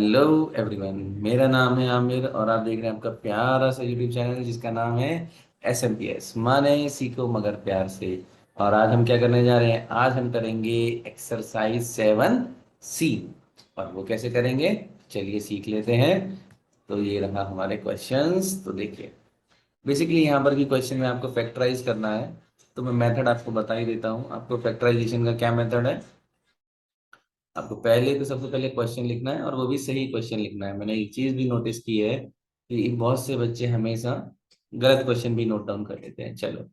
Hello everyone, मेरा नाम है आमिर और आप देख रहे हैं आपका प्यारा सा यूट्यूब चैनल जिसका नाम है SMPS माने सीखो मगर प्यार से। और आज हम क्या करने जा रहे हैं? आज हम करेंगे एक्सरसाइज 7C। और वो कैसे करेंगे, चलिए सीख लेते हैं। तो ये रहा हमारे क्वेश्चंस। तो देखिए, बेसिकली यहाँ पर की क्वेश्चन में आपको फैक्टराइज करना है। तो मैं मेथड आपको बता ही देता हूँ। आपको फैक्टराइजेशन का क्या मेथड है? आपको पहले तो सबसे पहले क्वेश्चन लिखना है और वो भी सही क्वेश्चन लिखना है। मैंने एक चीज भी नोटिस की है कि बहुत से बच्चे हमेशा गलत क्वेश्चन भी नोट डाउन कर लेते हैं। चलो,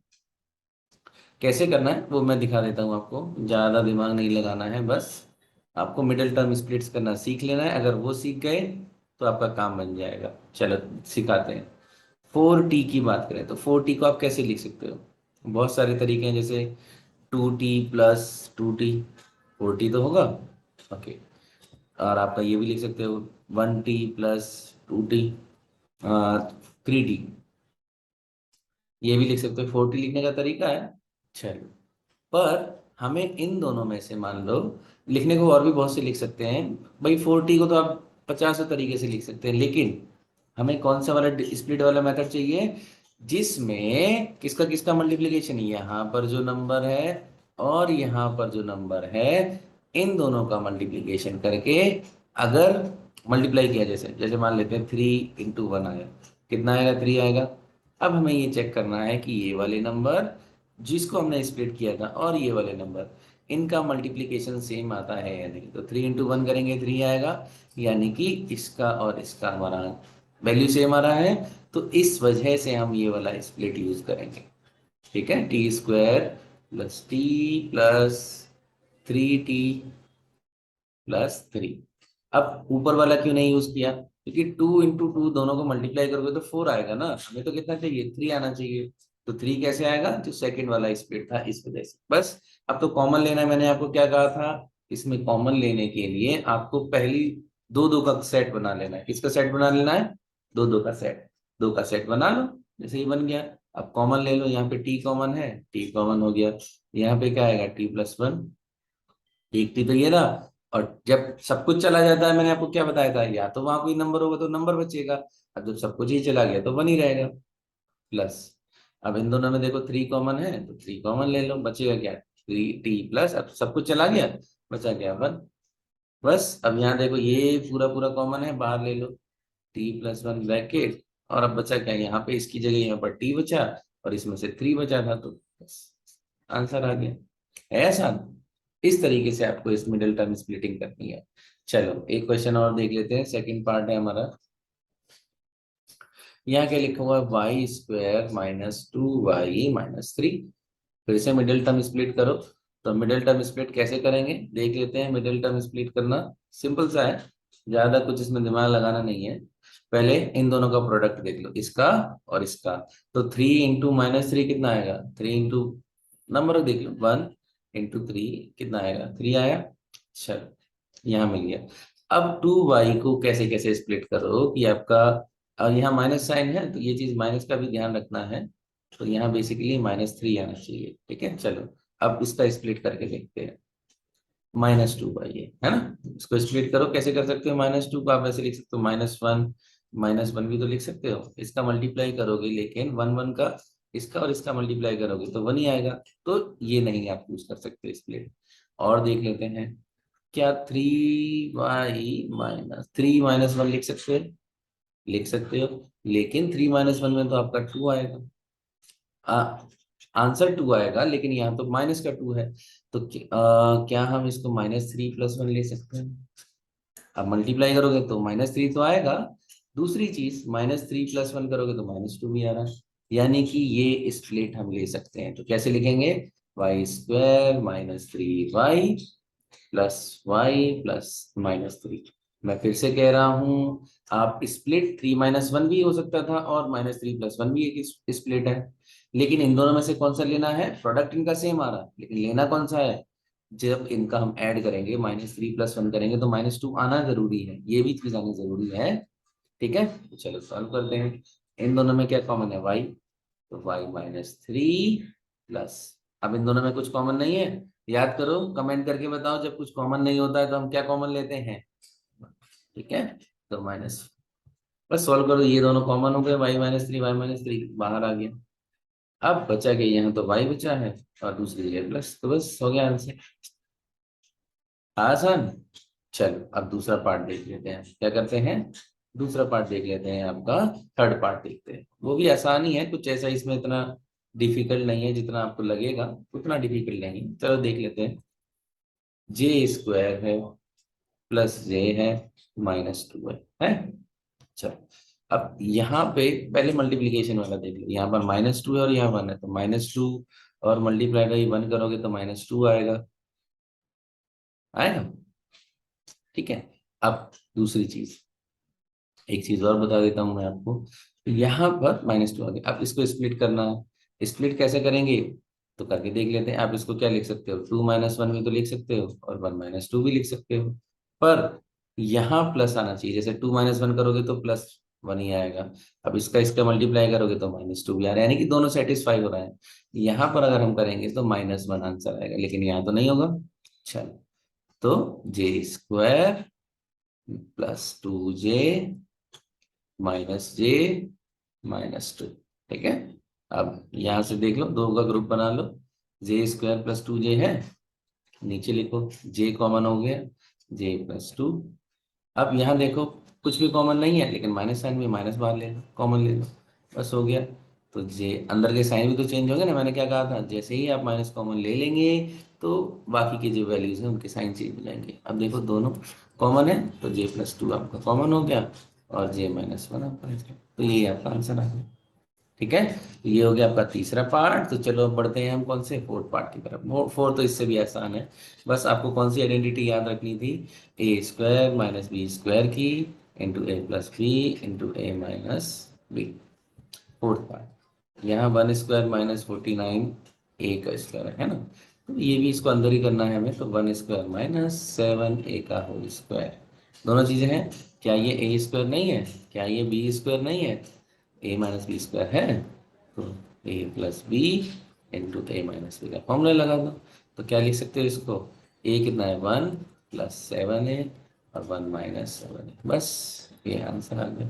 कैसे करना है वो मैं दिखा देता हूँ आपको। ज्यादा दिमाग नहीं लगाना है, बस आपको मिडिल टर्म स्प्लिट्स करना सीख लेना है। अगर वो सीख गए तो आपका काम बन जाएगा। चलो सिखाते हैं। 4T की बात करें तो 4T को आप कैसे लिख सकते हो? बहुत सारे तरीके हैं, जैसे 2T+2T। 4T तो होगा, ओके। और आपका ये भी लिख सकते हो 1T+2T, 3T। ये भी लिख सकते हो। 4T लिखने का तरीका है। चलो, पर हमें इन दोनों में से मान लो लिखने को और भी बहुत से लिख सकते हैं। भाई 4T को तो आप 50 तरीके से लिख सकते हैं, लेकिन हमें कौन सा वाला स्प्लिट वाला मेथड चाहिए जिसमें किसका किसका मल्टीप्लिकेशन, यहाँ पर जो नंबर है और यहाँ पर जो नंबर है, इन दोनों का मल्टीप्लिकेशन करके अगर मल्टीप्लाई किया, जैसे जैसे मान लेते हैं 3 × 1 आया, कितना आएगा? 3 आएगा। अब हमें ये चेक करना है कि ये वाले नंबर जिसको हमने स्प्लिट किया था और ये वाले नंबर, इनका मल्टीप्लिकेशन सेम आता है या नहीं। तो 3 × 1 करेंगे 3 आएगा, यानी कि इसका और इसका हमारा वैल्यू सेम आ रहा है। तो इस वजह से हम ये वाला स्प्लिट यूज करेंगे। ठीक है, T² + T+3T+3। अब ऊपर वाला क्यों नहीं यूज किया? क्योंकि 2 × 2 दोनों को मल्टीप्लाई करोगे तो 4 आएगा ना। हमें तो कितना चाहिए? 3 आना चाहिए। तो 3 कैसे आएगा? जो सेकंड वाला स्प्लिट था, इस वजह से। बस अब तो कॉमन लेना है। मैंने आपको क्या कहा था? इसमें कॉमन लेने के लिए आपको पहली दो दो का सेट बना लेना है। किसका सेट बना लेना है? दो दो का सेट। दो का सेट बना लो, जैसे ही बन गया। अब कॉमन ले लो, यहाँ पे टी कॉमन है, टी कॉमन हो गया। यहाँ पे क्या आएगा? T+1। एक टी तो ये रहा। और जब सब कुछ चला जाता है, मैंने आपको क्या बताया था, या तो वहां कोई नंबर होगा तो नंबर बचेगा। अब जब सब कुछ ही चला गया तो वन ही रहेगा। प्लस, अब इन दोनों में देखो 3 कॉमन है तो 3 कॉमन ले लो, बचेगा क्या? 3T+, अब सब कुछ चला गया, बचा क्या? 1। बस अब यहाँ देखो ये पूरा पूरा कॉमन है, बाहर ले लो। T+1 bracket. और अब बचा क्या? यहाँ पे इसकी जगह यहाँ पर टी बचा और इसमें से 3 बचा था, तो बस आंसर आ गया। है आसान। इस तरीके से आपको इस मिडिल टर्म स्प्लिटिंग करनी है। चलो एक क्वेश्चन और देख लेते हैं, सेकंड पार्ट है हमारा। यहाँ क्या लिखा हुआ है? y² - 2y - 3। फिर से मिडिल टर्म स्प्लिट करो। तो मिडिल टर्म स्प्लिट कैसे करेंगे देख लेते हैं। मिडिल टर्म स्प्लिट करना सिंपल सा है, ज्यादा कुछ इसमें दिमाग लगाना नहीं है। पहले इन दोनों का प्रोडक्ट देख लो, इसका और इसका। तो 3 × -3 कितना आएगा? 3 नंबर देख लो, 1 × 3 कितना आएगा? 3 आया। चलो, यहाँ मिल गया। अब 2y को कैसे कैसे स्प्लिट करो कि आपका, और यहाँ माइनस साइन है तो ये चीज माइनस का भी ध्यान रखना है। तो यहाँ बेसिकली -3 आना चाहिए। ठीक है, चलो अब इसका स्प्लिट करके देखते हैं। -2 है ना। इसको स्प्लिट करो, कैसे कर सकते हो? -2 को आप ऐसे लिख सकते हो -1। -1 भी तो लिख सकते हो। इसका मल्टीप्लाई करोगे, लेकिन 1 1 का, इसका और इसका मल्टीप्लाई करोगे तो 1 ही आएगा। तो ये नहीं आप यूज कर सकते स्प्लिट। और देख लेते हैं, क्या 3 y - 3 - 1 लिख सकते हैं? लिख सकते हो, लेकिन 3 - 1 में तो आपका 2 आएगा। आंसर 2 आएगा, लेकिन यहाँ तो माइनस का 2 है। तो क्या हम इसको -3 + 1 ले सकते हैं? अब मल्टीप्लाई करोगे तो -3 तो आएगा। दूसरी चीज, -3 + 1 करोगे तो -2 भी आ रहा है। यानी कि ये स्प्लिट हम ले सकते हैं। तो कैसे लिखेंगे? y² - 3y + y + -3। मैं फिर से कह रहा हूं, आप स्प्लिट 3 - 1 भी हो सकता था और -3 + 1 भी एक स्प्लिट है। लेकिन इन दोनों में से कौन सा लेना है? प्रोडक्ट इनका सेम आ रहा है, लेकिन लेना कौन सा है? जब इनका हम ऐड करेंगे, -3 + 1 करेंगे तो -2 आना जरूरी है, ये भी चीज आनी जरूरी है। ठीक है, तो चलो सॉल्व करते हैं। इन दोनों में क्या कॉमन है? y। तो y - 3 प्लस, अब इन दोनों में कुछ कॉमन नहीं है। याद करो, कमेंट करके बताओ, जब कुछ कॉमन नहीं होता है तो हम क्या कॉमन लेते हैं? ठीक है, तो माइनस, बस सॉल्व करो, ये दोनों कॉमन हो गए, y-3 बाहर आ गया। अब बचा के यहाँ तो y बचा है और दूसरी जगह प्लस, तो बस हो गया आंसर, आसान। चलो अब दूसरा पार्ट देख लेते हैं, क्या करते हैं, दूसरा पार्ट देख लेते हैं, आपका थर्ड पार्ट देखते हैं। वो भी आसान ही है, कुछ ऐसा इसमें इतना डिफिकल्ट नहीं है, जितना आपको लगेगा उतना डिफिकल्ट नहीं है। चलो देख लेते हैं। जे स्क्वायर है प्लस जे है -2 है। चलो अब यहाँ पे पहले मल्टीप्लीकेशन वाला देख लो, यहाँ पर -2 है और यहाँ 1 है, तो -2 और मल्टीप्लाई बाई 1 करोगे तो -2 आएगा, आएगा। ठीक है, अब दूसरी चीज, एक चीज और बता देता हूँ मैं आपको, तो यहाँ पर -2 आ गया। अब इसको स्प्लिट करना है, स्प्लिट कैसे करेंगे तो करके देख लेते हैं। आप इसको क्या लिख सकते हो, 2 - 1 भी तो लिख सकते हो और 1 - 2 भी लिख सकते हो, पर यहाँ प्लस आना चाहिए। जैसे 2 - 1 करोगे तो +1 ही आएगा, अब इसका इसका मल्टीप्लाई करोगे तो -2 भी आ रहा है, यानी कि दोनों सेटिस्फाई हो रहा है। यहाँ पर अगर हम करेंगे तो -1 आंसर आएगा, लेकिन यहाँ तो नहीं होगा। चलो, तो J² +2J -J -2, ठीक है। अब यहां से देख लो, दो का ग्रुप बना लो, J² +2J है, नीचे लिखो J कॉमन हो गया, J+2। अब यहाँ देखो कुछ भी कॉमन नहीं है, लेकिन माइनस साइन भी, माइनस बाहर ले लो, कॉमन ले लो, बस हो गया। तो जे अंदर के साइन भी तो चेंज होंगे ना, मैंने क्या कहा था, जैसे ही आप माइनस कॉमन ले लेंगे तो बाकी के जो वैल्यूज हैं उनके साइन चेंज हो जाएंगे। अब देखो दोनों कॉमन है, तो J+2 आपका कॉमन हो गया और J-1 आपका आंसर, तो ये आपका आंसर आ गया। ठीक है, तो ये हो गया आपका तीसरा पार्ट। तो चलो अब बढ़ते हैं हम कौन से, फोर्थ पार्ट की तरफ। फोर्थ तो इससे भी आसान है, बस आपको कौन सी आइडेंटिटी याद रखनी थी, A² - B² की into A+B into A-B। Fourth part, यहाँ 1² - 49 A का स्क्वायर है ना, तो ये भी इसको अंदर ही करना है हमें, तो 1² - 7 A का होल स्क्वायर, दोनों चीजें हैं। क्या ये A² नहीं है, क्या ये B² नहीं है, A - B² है, तो A+B इंटू A-B का फॉर्मूला लगा दो। तो क्या लिख सकते हो इसको, A कितना है 1 + 7 है और 1 - 7 है, बस ये आंसर आ गया।